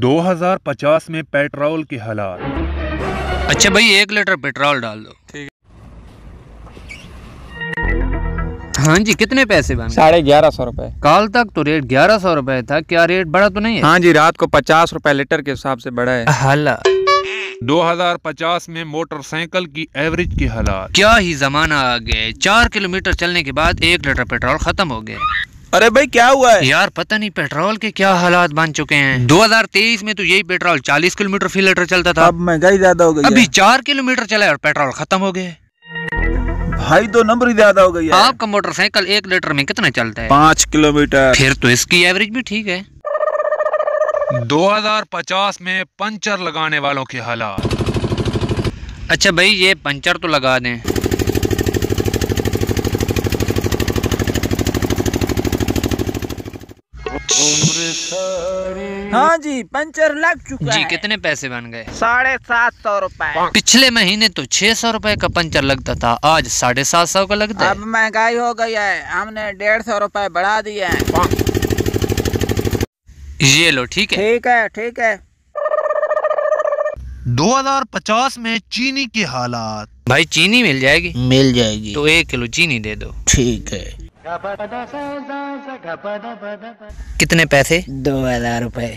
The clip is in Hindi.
2050 में पेट्रोल के हालात। अच्छा भाई 1 लीटर पेट्रोल डाल दो। ठीक है। हाँ जी, कितने पैसे बन? 1150 रुपए। कल तक तो रेट 1100 रुपए था, क्या रेट बढ़ा तो नहीं है? हाँ जी, रात को 50 रुपए लीटर के हिसाब से बढ़ा है। हाला 2050 में मोटरसाइकिल की एवरेज के हालात। क्या ही जमाना आ गया, 4 किलोमीटर चलने के बाद 1 लीटर पेट्रोल खत्म हो गया। अरे भाई क्या हुआ है? यार पता नहीं पेट्रोल के क्या हालात बन चुके हैं। 2023 में तो यही पेट्रोल 40 किलोमीटर फी लीटर चलता था। अब महंगाई ज्यादा हो गई अभी है। 4 किलोमीटर चला और पेट्रोल खत्म हो गए। भाई 2 नंबर ही ज्यादा हो गई है। आपका मोटरसाइकिल 1 लीटर में कितना चलता है? 5 किलोमीटर। फिर तो इसकी एवरेज भी ठीक है। 2050 में पंचर लगाने वालों के हालात। अच्छा भाई ये पंचर तो लगा दें। हाँ जी, पंचर लग चुका जी है। कितने पैसे बन गए? 750 रुपए। पिछले महीने तो 600 रुपए का पंचर लगता था, आज 750 का लगता है। अब महंगाई हो गई है, हमने 150 रुपए बढ़ा दिए हैं। ये लो ठीक है। ठीक है ठीक है। 2050 में चीनी के हालात। भाई चीनी मिल जाएगी? मिल जाएगी। तो 1 किलो चीनी दे दो। ठीक है। कितने पैसे? 2000 रुपए।